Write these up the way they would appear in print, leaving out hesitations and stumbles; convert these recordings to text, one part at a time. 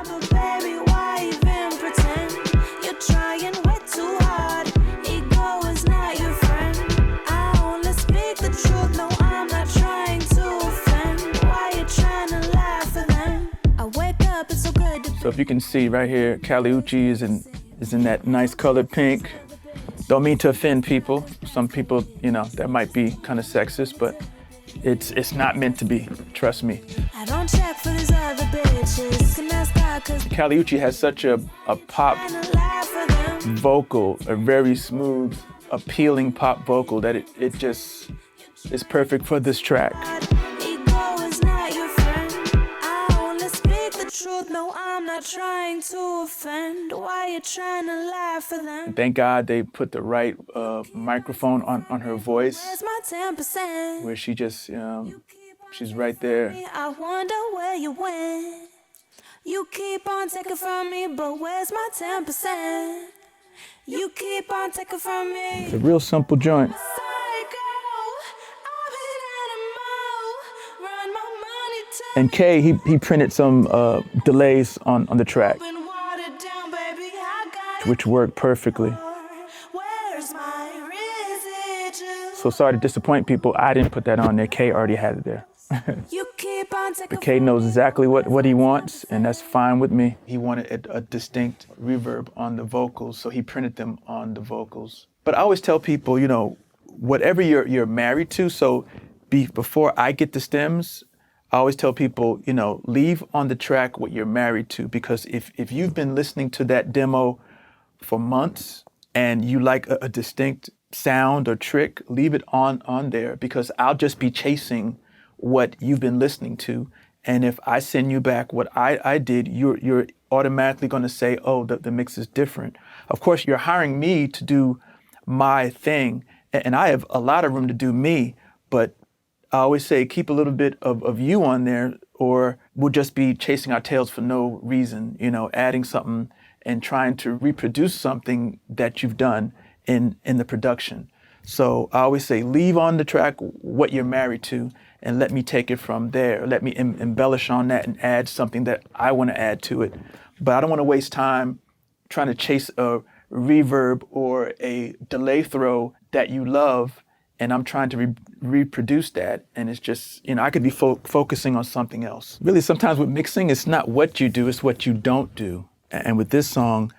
But baby, why even pretend? You're trying way too hard. Ego is not your friend. I only speak the truth. No, I'm not trying to offend. Why you trying to lie for them? I wake up, it's so good to. So if you can see right here, Kali Uchis is in that nice colored pink. Don't mean to offend people. Some people, that might be kind of sexist, but it's not meant to be. Trust me. I don't check for these other bitches. Can ask God, 'cause Kali Uchi has such a pop I'm trying to lie for them. vocal, a very smooth, appealing pop vocal that it just is perfect for this track. Ego is not your friend. I only speak the truth. No, I'm not trying to offend. Why you trying to lie for them? Thank God they put the right microphone on her voice, Where's my 10%? where she just, she's right there. I wonder where you went. You keep on taking from me, but where's my 10%? You keep on taking from me. It's a real simple joint. Psycho, I've been animal. Run my money to And K, he printed some delays on the track, been watered down, baby. I got which worked perfectly. Where's my residual? So sorry to disappoint people, I didn't put that on there. K already had it there. You keep on taking K knows exactly what he wants, and that's fine with me. He wanted a distinct reverb on the vocals, so he printed them on the vocals. But I always tell people, whatever you're married to, so before I get the stems, I always tell people, leave on the track what you're married to, because if you've been listening to that demo for months and you like a distinct sound or trick, leave it on there, because I'll just be chasing what you've been listening to. And if I send you back what I did, you're automatically going to say, oh, the mix is different. Of course, you're hiring me to do my thing, and I have a lot of room to do me, but I always say keep a little bit of you on there, or we'll just be chasing our tails for no reason, adding something and trying to reproduce something that you've done in the production. So I always say leave on the track what you're married to, and let me take it from there. Let me embellish on that and add something that I want to add to it. But I don't want to waste time trying to chase a reverb or a delay throw that you love, and I'm trying to reproduce that. And it's just, I could be focusing on something else. Really, sometimes with mixing, it's not what you do, it's what you don't do. And with this song,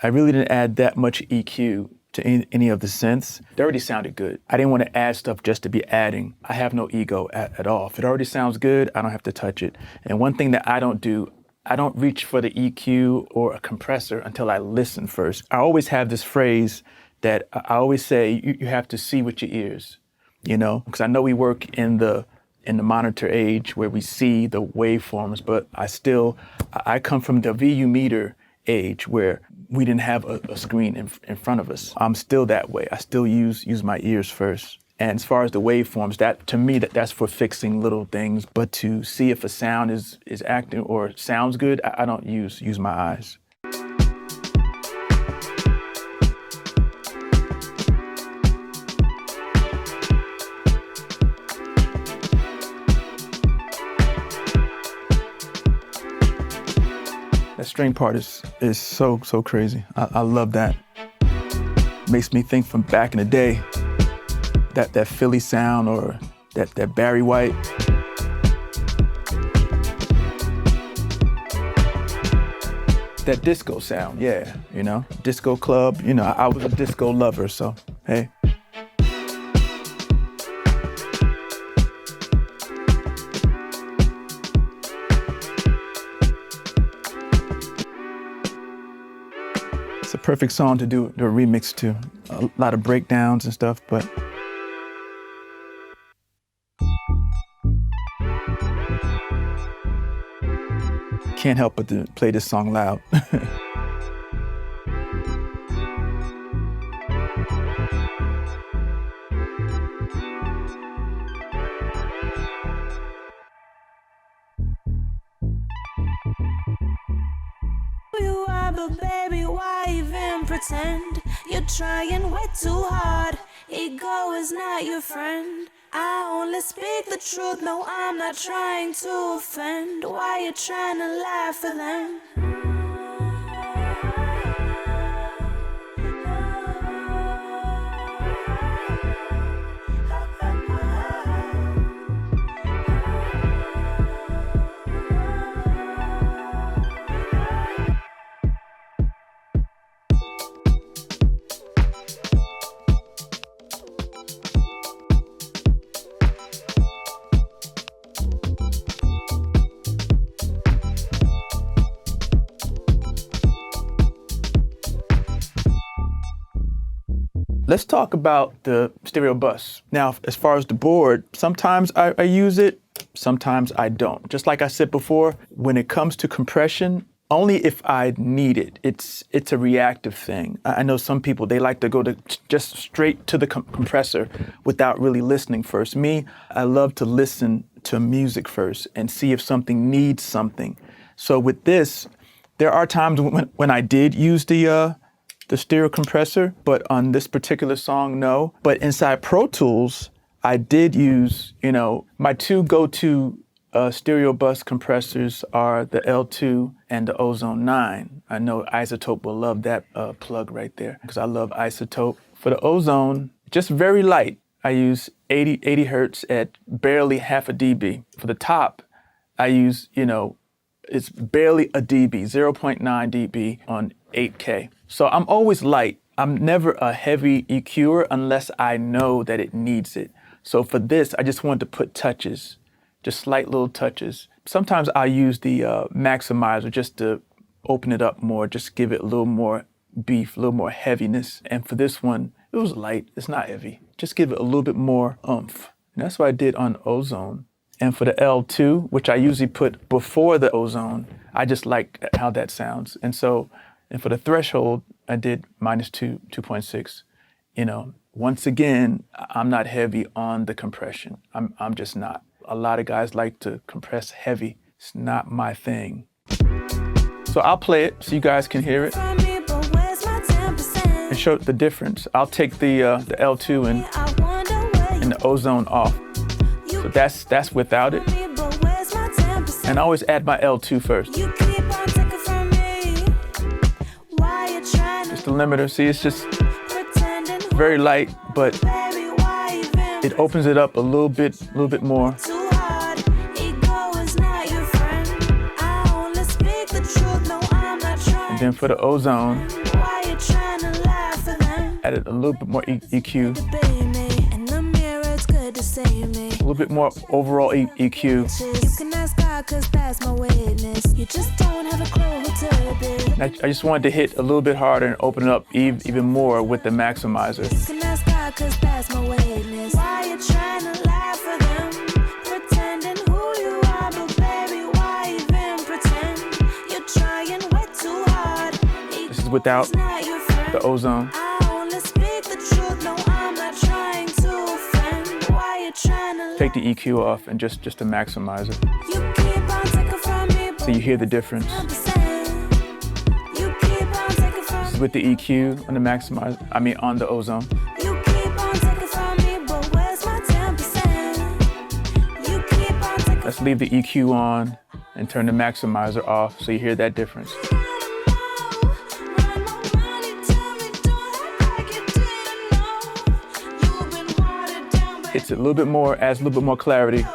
I really didn't add that much EQ to any of the synths. They already sounded good. I didn't want to add stuff just to be adding. I have no ego at all. If it already sounds good, I don't have to touch it. And one thing that I don't do, I don't reach for the EQ or a compressor until I listen first. I always have this phrase that I always say, you have to see with your ears, because I know we work in the monitor age where we see the waveforms, but I come from the VU meter age where we didn't have a screen in front of us. I'm still that way. I still use my ears first. And as far as the waveforms, that to me, that's for fixing little things. But to see if a sound is acting or sounds good, I don't use my eyes. That string part is so crazy. I love that. Makes me think from back in the day, that Philly sound or that Barry White. That disco sound, yeah, disco club. I was a disco lover, so hey. It's a perfect song to do a remix to. A lot of breakdowns and stuff, but can't help but to play this song loud. You are, but baby, why even pretend? You're trying way too hard. Ego is not your friend. I only speak the truth, no, I'm not trying to offend. Why you trying to lie for them? Let's talk about the stereo bus. Now, as far as the board, sometimes I use it, sometimes I don't. Just like I said before, when it comes to compression, only if I need it. It's a reactive thing. I know some people, they like to go to just straight to the compressor without really listening first. Me, I love to listen to music first and see if something needs something. So with this, there are times when I did use the stereo compressor, but on this particular song, no. But inside Pro Tools, I did use, my two go-to stereo bus compressors are the L2 and the Ozone 9. I know iZotope will love that plug right there because I love iZotope. For the Ozone, just very light. I use 80 hertz at barely half a dB. For the top, I use, it's barely a dB, 0.9 dB on 8K. So I'm always light. I'm never a heavy EQer unless I know that it needs it. So for this, I just wanted to put touches, just slight little touches. Sometimes I use the maximizer just to open it up more, just give it a little more beef, a little more heaviness. And for this one, it was light, it's not heavy. Just give it a little bit more oomph. And that's what I did on Ozone. And for the L2, which I usually put before the Ozone, I just like how that sounds. And for the threshold, I did -2, 2.6. Once again, I'm not heavy on the compression. I'm just not. A lot of guys like to compress heavy. It's not my thing. So I'll play it so you guys can hear it and show the difference. I'll take the L2 and the Ozone off. So that's without it. And I always add my L2 first. Just the limiter. See, it's just very light, but it opens it up a little bit more. And then for the Ozone, added a little bit more EQ. A little bit more overall EQ. I just wanted to hit a little bit harder and open it up even more with the maximizer. This is without the Ozone. Take the EQ off and just the maximizer. So you hear the difference. This is with the EQ on the maximizer, on the Ozone. Let's leave the EQ on and turn the maximizer off so you hear that difference. It's a little bit more, adds a little bit more clarity.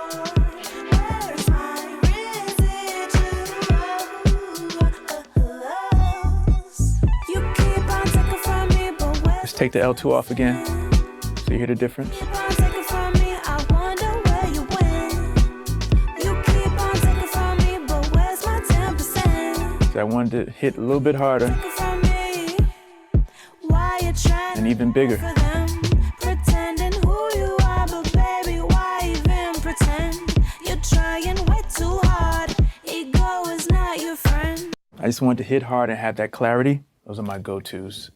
Let's take the L2 off again so you hear the difference. So I wanted to hit a little bit harder and even bigger. I just wanted to hit hard and have that clarity. Those are my go-tos.